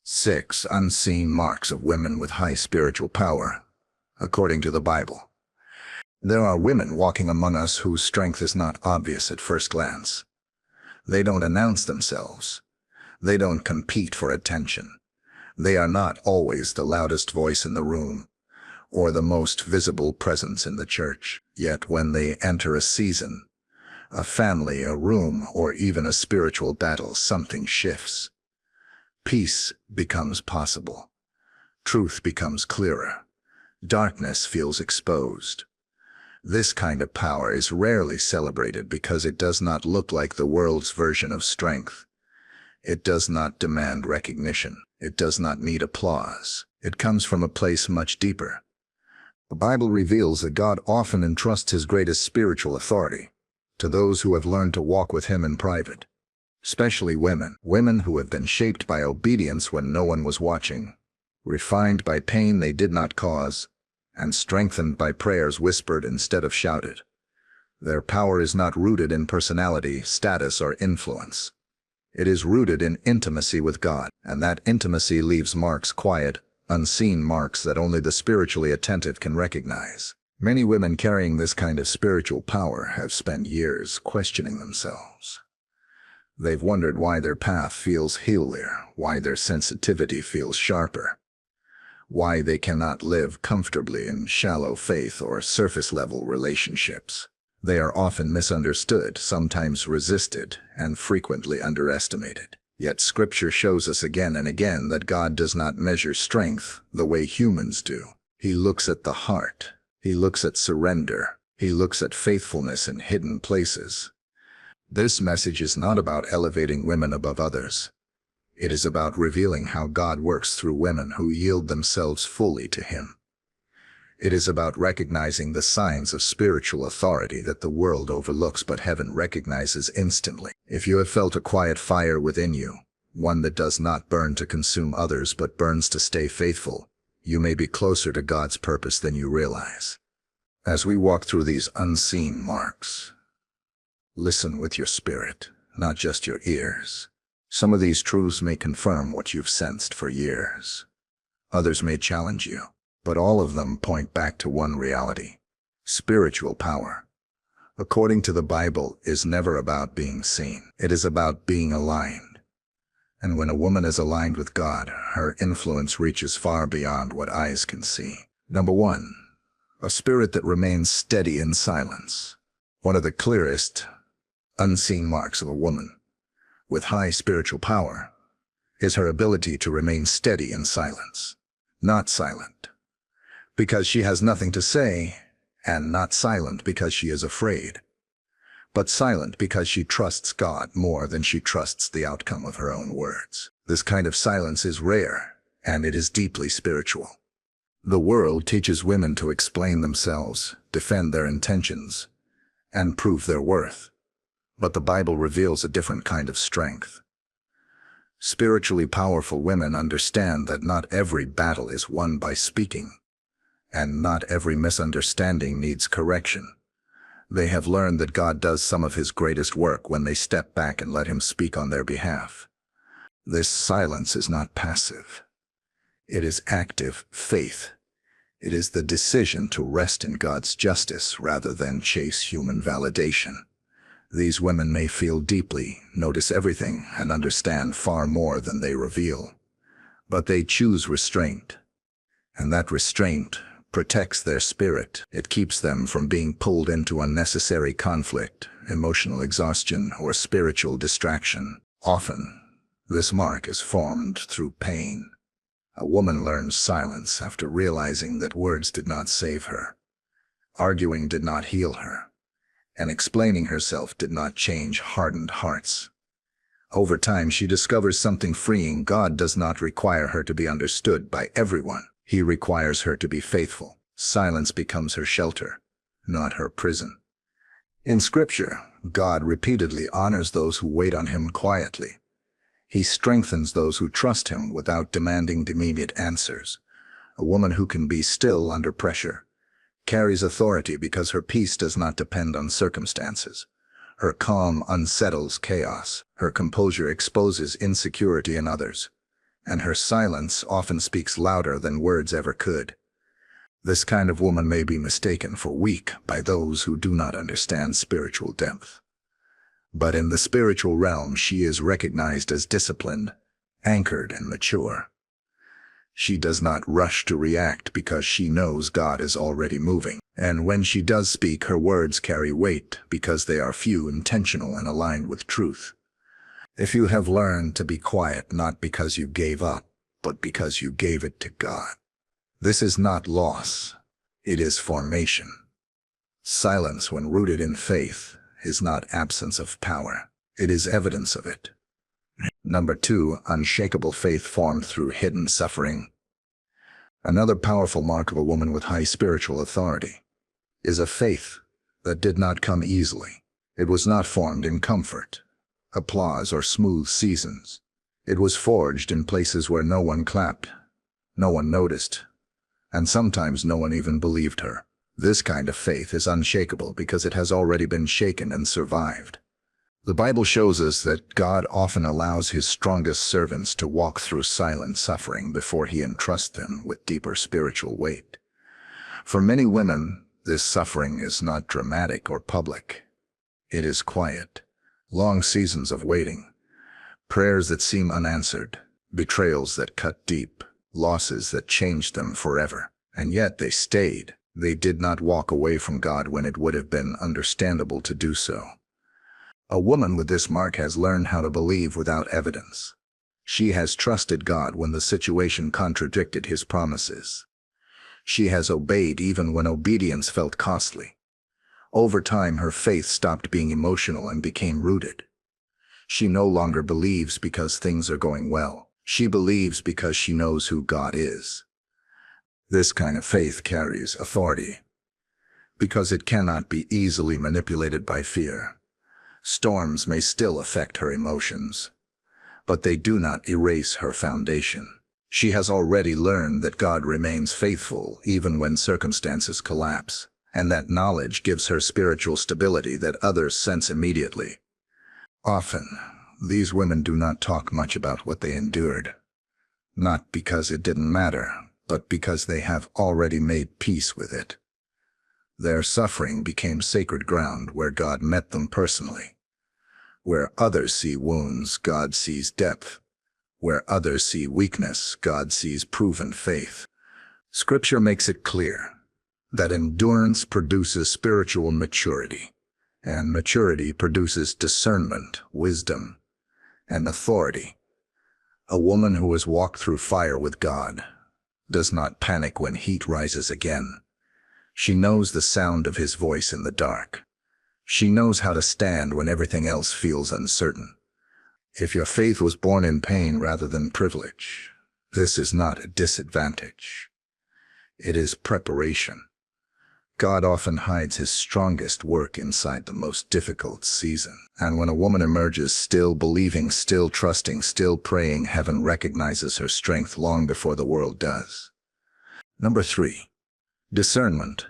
6 unseen marks of women with high spiritual power, according to the Bible. There are women walking among us whose strength is not obvious at first glance. They don't announce themselves. They don't compete for attention. They are not always the loudest voice in the room or the most visible presence in the church. Yet when they enter a season, a family, a room, or even a spiritual battle, something shifts. Peace becomes possible. Truth becomes clearer. Darkness feels exposed. This kind of power is rarely celebrated because it does not look like the world's version of strength. It does not demand recognition. It does not need applause. It comes from a place much deeper. The Bible reveals that God often entrusts his greatest spiritual authority to those who have learned to walk with him in private. Especially women who have been shaped by obedience when no one was watching, refined by pain they did not cause, and strengthened by prayers whispered instead of shouted. Their power is not rooted in personality, status, or influence. It is rooted in intimacy with God, and that intimacy leaves marks, quiet, unseen marks that only the spiritually attentive can recognize. Many women carrying this kind of spiritual power have spent years questioning themselves. They've wondered why their path feels heavier, why their sensitivity feels sharper, why they cannot live comfortably in shallow faith or surface-level relationships. They are often misunderstood, sometimes resisted, and frequently underestimated. Yet Scripture shows us again and again that God does not measure strength the way humans do. He looks at the heart. He looks at surrender. He looks at faithfulness in hidden places. This message is not about elevating women above others. It is about revealing how God works through women who yield themselves fully to him. It is about recognizing the signs of spiritual authority that the world overlooks but heaven recognizes instantly. If you have felt a quiet fire within you, one that does not burn to consume others but burns to stay faithful, you may be closer to God's purpose than you realize. As we walk through these unseen marks, listen with your spirit, not just your ears. Some of these truths may confirm what you've sensed for years. Others may challenge you, but all of them point back to one reality. Spiritual power, according to the Bible, is never about being seen. It is about being aligned. And when a woman is aligned with God, her influence reaches far beyond what eyes can see. Number 1, a spirit that remains steady in silence. One of the clearest unseen marks of a woman with high spiritual power is her ability to remain steady in silence. Not silent because she has nothing to say, and not silent because she is afraid, but silent because she trusts God more than she trusts the outcome of her own words. This kind of silence is rare, and it is deeply spiritual. The world teaches women to explain themselves, defend their intentions, and prove their worth. But the Bible reveals a different kind of strength. Spiritually powerful women understand that not every battle is won by speaking, and not every misunderstanding needs correction. They have learned that God does some of his greatest work when they step back and let him speak on their behalf. This silence is not passive. It is active faith. It is the decision to rest in God's justice rather than chase human validation. These women may feel deeply, notice everything, and understand far more than they reveal. But they choose restraint. And that restraint protects their spirit. It keeps them from being pulled into unnecessary conflict, emotional exhaustion, or spiritual distraction. Often, this mark is formed through pain. A woman learns silence after realizing that words did not save her. Arguing did not heal her. And explaining herself did not change hardened hearts. Over time, she discovers something freeing. God does not require her to be understood by everyone. He requires her to be faithful. Silence becomes her shelter, not her prison. In Scripture, God repeatedly honors those who wait on him quietly. He strengthens those who trust him without demanding immediate answers. A woman who can be still under pressure carries authority because her peace does not depend on circumstances. Her calm unsettles chaos. Her composure exposes insecurity in others. and her silence often speaks louder than words ever could. This kind of woman may be mistaken for weak by those who do not understand spiritual depth. But in the spiritual realm, she is recognized as disciplined, anchored, and mature. She does not rush to react because she knows God is already moving. And when she does speak, her words carry weight because they are few, intentional, and aligned with truth. If you have learned to be quiet not because you gave up, but because you gave it to God, this is not loss, it is formation. Silence, when rooted in faith, is not absence of power, it is evidence of it. Number 2, unshakable faith formed through hidden suffering. Another powerful mark of a woman with high spiritual authority is a faith that did not come easily. It was not formed in comfort, applause, or smooth seasons. It was forged in places where no one clapped, no one noticed, and sometimes no one even believed her. This kind of faith is unshakable because it has already been shaken and survived. The Bible shows us that God often allows his strongest servants to walk through silent suffering before he entrusts them with deeper spiritual weight. For many women, this suffering is not dramatic or public. It is quiet. Long seasons of waiting, prayers that seem unanswered, betrayals that cut deep, losses that changed them forever. And yet they stayed. They did not walk away from God when it would have been understandable to do so. A woman with this mark has learned how to believe without evidence. She has trusted God when the situation contradicted his promises. She has obeyed even when obedience felt costly. Over time, her faith stopped being emotional and became rooted. She no longer believes because things are going well. She believes because she knows who God is. This kind of faith carries authority because it cannot be easily manipulated by fear. Storms may still affect her emotions, but they do not erase her foundation. She has already learned that God remains faithful even when circumstances collapse, and that knowledge gives her spiritual stability that others sense immediately. Often, these women do not talk much about what they endured, not because it didn't matter, but because they have already made peace with it. Their suffering became sacred ground where God met them personally. Where others see wounds, God sees depth. Where others see weakness, God sees proven faith. Scripture makes it clear that endurance produces spiritual maturity, and maturity produces discernment, wisdom, and authority. A woman who has walked through fire with God does not panic when heat rises again. She knows the sound of his voice in the dark. She knows how to stand when everything else feels uncertain. If your faith was born in pain rather than privilege, this is not a disadvantage. It is preparation. God often hides his strongest work inside the most difficult season. And when a woman emerges still believing, still trusting, still praying, heaven recognizes her strength long before the world does. Number 3, discernment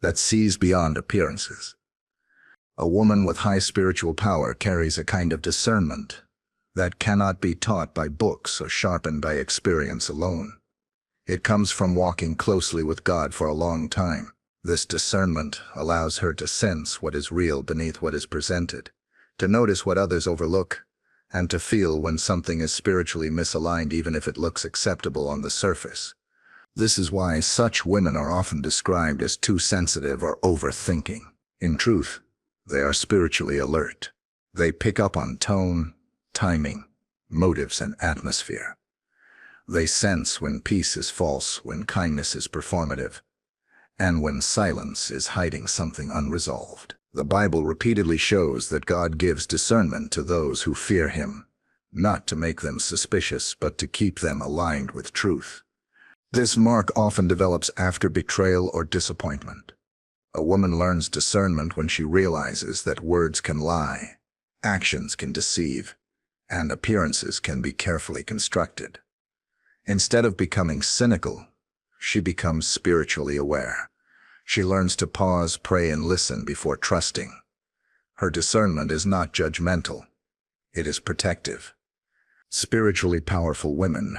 that sees beyond appearances. A woman with high spiritual power carries a kind of discernment that cannot be taught by books or sharpened by experience alone. It comes from walking closely with God for a long time. This discernment allows her to sense what is real beneath what is presented, to notice what others overlook, and to feel when something is spiritually misaligned even if it looks acceptable on the surface. This is why such women are often described as too sensitive or overthinking. In truth, they are spiritually alert. They pick up on tone, timing, motives, and atmosphere. They sense when peace is false, when kindness is performative, and when silence is hiding something unresolved. The Bible repeatedly shows that God gives discernment to those who fear him, not to make them suspicious, but to keep them aligned with truth. This mark often develops after betrayal or disappointment. A woman learns discernment when she realizes that words can lie, actions can deceive, and appearances can be carefully constructed. Instead of becoming cynical, she becomes spiritually aware. She learns to pause, pray, and listen before trusting. Her discernment is not judgmental. It is protective. Spiritually powerful women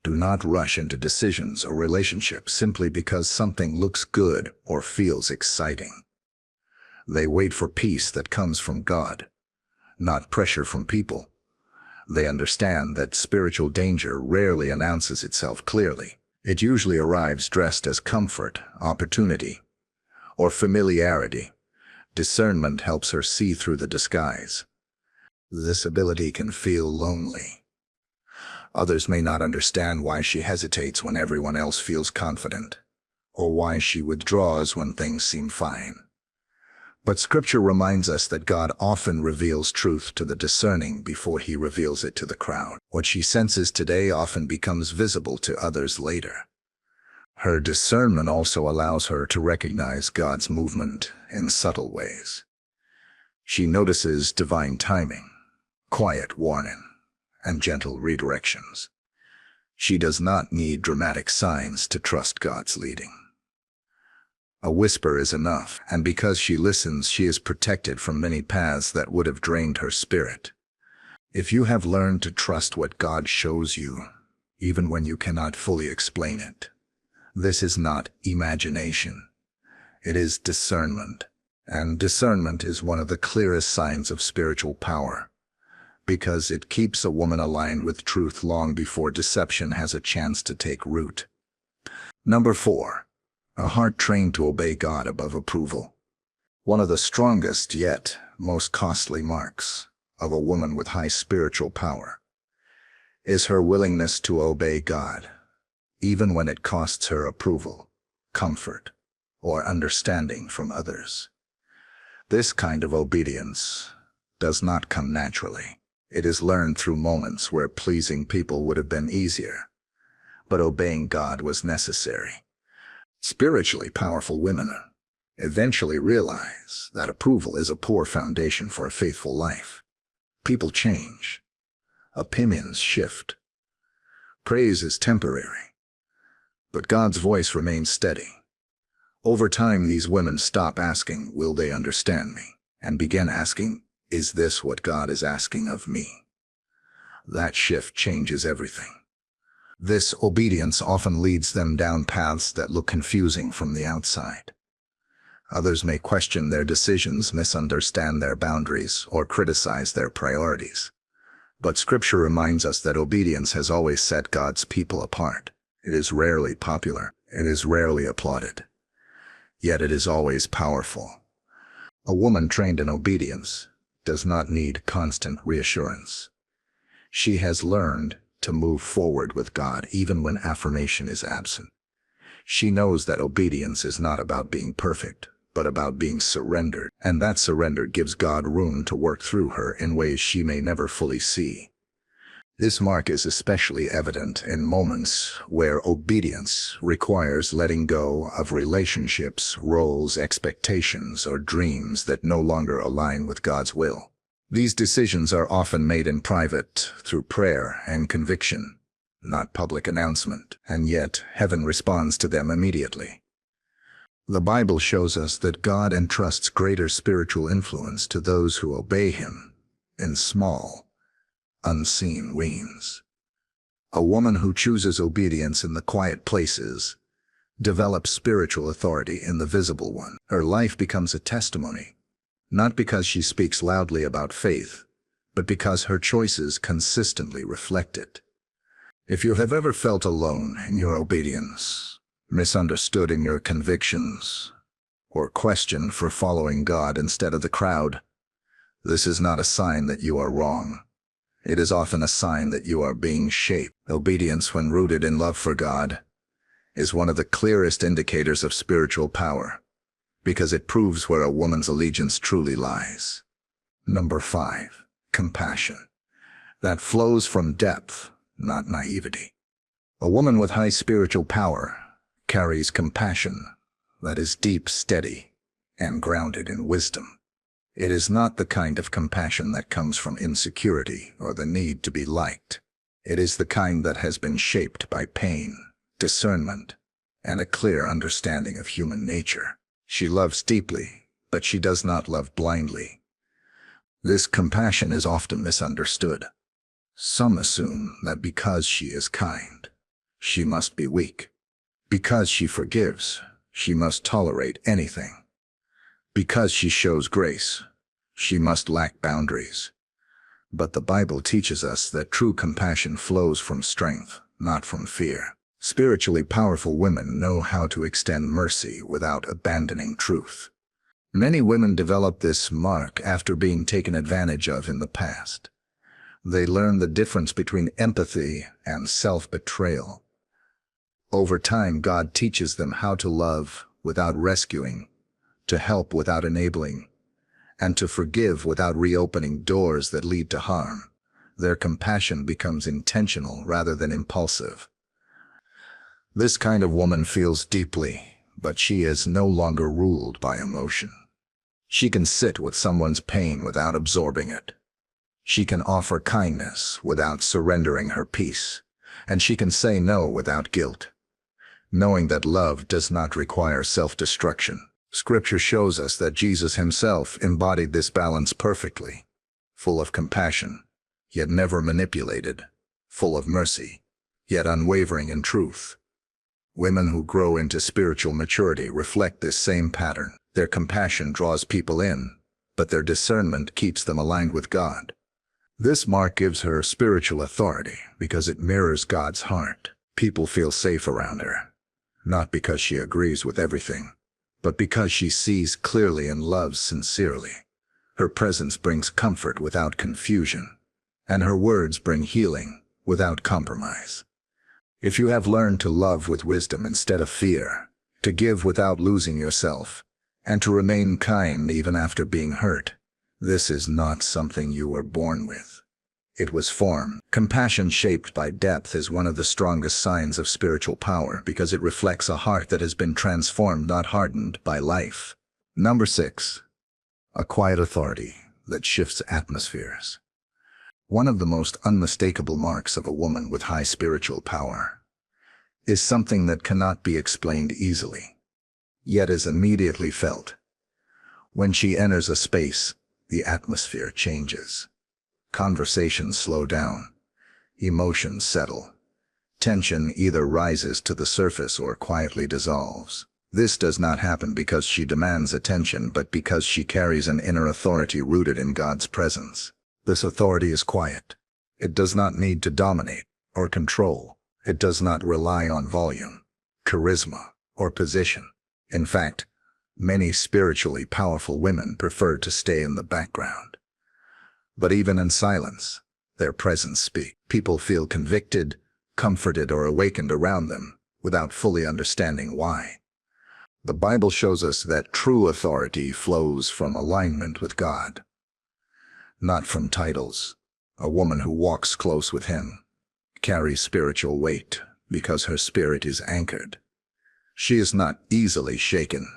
do not rush into decisions or relationships simply because something looks good or feels exciting. They wait for peace that comes from God, not pressure from people. They understand that spiritual danger rarely announces itself clearly. It usually arrives dressed as comfort, opportunity, or familiarity. Discernment helps her see through the disguise. This ability can feel lonely. Others may not understand why she hesitates when everyone else feels confident, or why she withdraws when things seem fine. But Scripture reminds us that God often reveals truth to the discerning before he reveals it to the crowd. What she senses today often becomes visible to others later. Her discernment also allows her to recognize God's movement in subtle ways. She notices divine timing, quiet warning, and gentle redirections. She does not need dramatic signs to trust God's leading. A whisper is enough, and because she listens, she is protected from many paths that would have drained her spirit. If you have learned to trust what God shows you, even when you cannot fully explain it, this is not imagination. It is discernment. And discernment is one of the clearest signs of spiritual power, because it keeps a woman aligned with truth long before deception has a chance to take root. Number 4. A heart trained to obey God above approval. One of the strongest yet most costly marks of a woman with high spiritual power is her willingness to obey God, even when it costs her approval, comfort, or understanding from others. This kind of obedience does not come naturally. It is learned through moments where pleasing people would have been easier, but obeying God was necessary. Spiritually powerful women eventually realize that approval is a poor foundation for a faithful life. People change. Opinions shift. Praise is temporary, but God's voice remains steady. Over time, these women stop asking, "Will they understand me?" and begin asking, "Is this what God is asking of me?" That shift changes everything. This obedience often leads them down paths that look confusing from the outside. Others may question their decisions, misunderstand their boundaries, or criticize their priorities. But Scripture reminds us that obedience has always set God's people apart. It is rarely popular. It is rarely applauded. Yet it is always powerful. A woman trained in obedience does not need constant reassurance. She has learned to move forward with God even when affirmation is absent. She knows that obedience is not about being perfect, but about being surrendered, and that surrender gives God room to work through her in ways she may never fully see. This mark is especially evident in moments where obedience requires letting go of relationships, roles, expectations, or dreams that no longer align with God's will. These decisions are often made in private through prayer and conviction, not public announcement, and yet heaven responds to them immediately. The Bible shows us that God entrusts greater spiritual influence to those who obey him in small, unseen ways. A woman who chooses obedience in the quiet places develops spiritual authority in the visible one. Her life becomes a testimony, not because she speaks loudly about faith, but because her choices consistently reflect it. If you have ever felt alone in your obedience, misunderstood in your convictions, or questioned for following God instead of the crowd, this is not a sign that you are wrong. It is often a sign that you are being shaped. Obedience, when rooted in love for God, is one of the clearest indicators of spiritual power, because it proves where a woman's allegiance truly lies. Number 5. Compassion. That flows from depth, not naivety. A woman with high spiritual power carries compassion that is deep, steady, and grounded in wisdom. It is not the kind of compassion that comes from insecurity or the need to be liked. It is the kind that has been shaped by pain, discernment, and a clear understanding of human nature. She loves deeply, but she does not love blindly. This compassion is often misunderstood. Some assume that because she is kind, she must be weak. Because she forgives, she must tolerate anything. Because she shows grace, she must lack boundaries. But the Bible teaches us that true compassion flows from strength, not from fear. Spiritually powerful women know how to extend mercy without abandoning truth. Many women develop this mark after being taken advantage of in the past. They learn the difference between empathy and self-betrayal. Over time, God teaches them how to love without rescuing, to help without enabling, and to forgive without reopening doors that lead to harm. Their compassion becomes intentional rather than impulsive. This kind of woman feels deeply, but she is no longer ruled by emotion. She can sit with someone's pain without absorbing it. She can offer kindness without surrendering her peace, and she can say no without guilt, knowing that love does not require self-destruction. Scripture shows us that Jesus himself embodied this balance perfectly, full of compassion, yet never manipulated, full of mercy, yet unwavering in truth. Women who grow into spiritual maturity reflect this same pattern. Their compassion draws people in, but their discernment keeps them aligned with God. This mark gives her spiritual authority because it mirrors God's heart. People feel safe around her, not because she agrees with everything, but because she sees clearly and loves sincerely. Her presence brings comfort without confusion, and her words bring healing without compromise. If you have learned to love with wisdom instead of fear, to give without losing yourself, and to remain kind even after being hurt, this is not something you were born with. It was formed. Compassion shaped by depth is one of the strongest signs of spiritual power because it reflects a heart that has been transformed, not hardened, by life. Number 6. A quiet authority that shifts atmospheres. One of the most unmistakable marks of a woman with high spiritual power is something that cannot be explained easily, yet is immediately felt. When she enters a space, the atmosphere changes. Conversations slow down, emotions settle. Tension either rises to the surface or quietly dissolves. This does not happen because she demands attention, but because she carries an inner authority rooted in God's presence. This authority is quiet. It does not need to dominate or control. It does not rely on volume, charisma, or position. In fact, many spiritually powerful women prefer to stay in the background. But even in silence, their presence speaks. People feel convicted, comforted, or awakened around them without fully understanding why. The Bible shows us that true authority flows from alignment with God, not from titles. A woman who walks close with Him carries spiritual weight because her spirit is anchored. She is not easily shaken,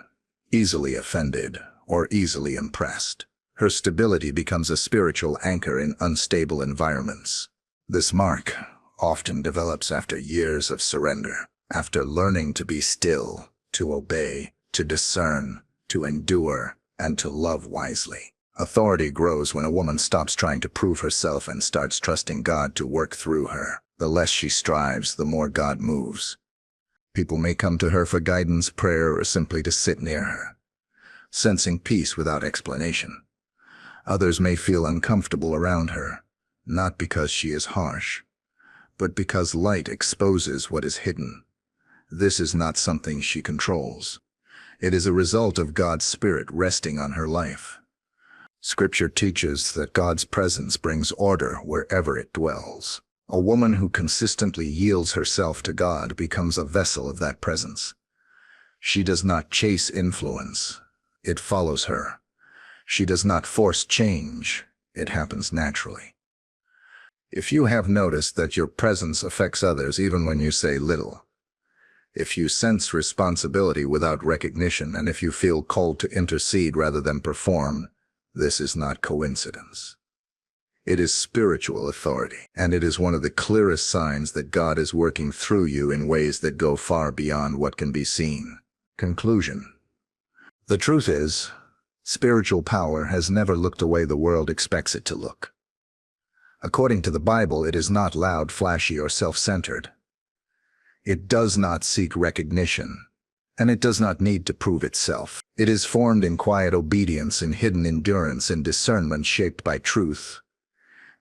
easily offended, or easily impressed. Her stability becomes a spiritual anchor in unstable environments. This mark often develops after years of surrender, after learning to be still, to obey, to discern, to endure, and to love wisely. Authority grows when a woman stops trying to prove herself and starts trusting God to work through her. The less she strives, the more God moves. People may come to her for guidance, prayer, or simply to sit near her, sensing peace without explanation. Others may feel uncomfortable around her, not because she is harsh, but because light exposes what is hidden. This is not something she controls. It is a result of God's Spirit resting on her life. Scripture teaches that God's presence brings order wherever it dwells. A woman who consistently yields herself to God becomes a vessel of that presence. She does not chase influence, it follows her. She does not force change, it happens naturally. If you have noticed that your presence affects others even when you say little, if you sense responsibility without recognition, and if you feel called to intercede rather than perform, this is not coincidence. It is spiritual authority, and it is one of the clearest signs that God is working through you in ways that go far beyond what can be seen. Conclusion. The truth is, spiritual power has never looked the way the world expects it to look. According to the Bible, it is not loud, flashy, or self-centered. It does not seek recognition, and it does not need to prove itself. It is formed in quiet obedience, in hidden endurance, in discernment shaped by truth,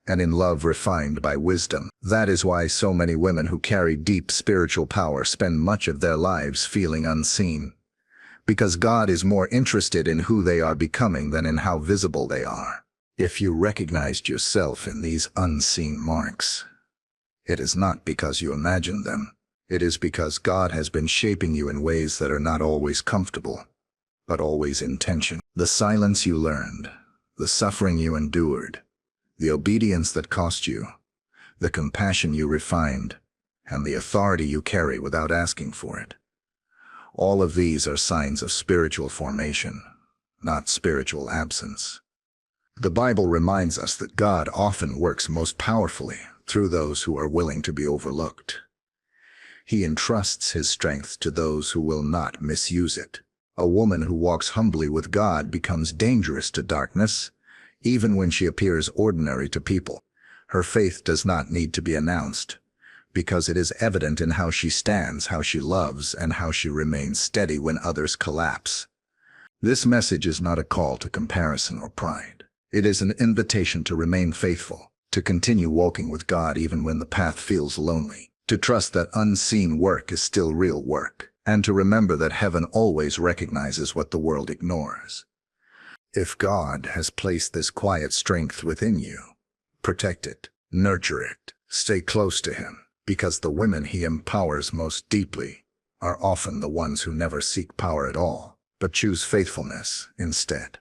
and in love refined by wisdom. That is why so many women who carry deep spiritual power spend much of their lives feeling unseen, because God is more interested in who they are becoming than in how visible they are. If you recognized yourself in these unseen marks, it is not because you imagined them. It is because God has been shaping you in ways that are not always comfortable, but always intentional. The silence you learned, the suffering you endured, the obedience that cost you, the compassion you refined, and the authority you carry without asking for it. All of these are signs of spiritual formation, not spiritual absence. The Bible reminds us that God often works most powerfully through those who are willing to be overlooked. He entrusts his strength to those who will not misuse it. A woman who walks humbly with God becomes dangerous to darkness, even when she appears ordinary to people. Her faith does not need to be announced, because it is evident in how she stands, how she loves, and how she remains steady when others collapse. This message is not a call to comparison or pride. It is an invitation to remain faithful, to continue walking with God even when the path feels lonely, to trust that unseen work is still real work, and to remember that heaven always recognizes what the world ignores. If God has placed this quiet strength within you, protect it, nurture it, stay close to Him, because the women He empowers most deeply are often the ones who never seek power at all, but choose faithfulness instead.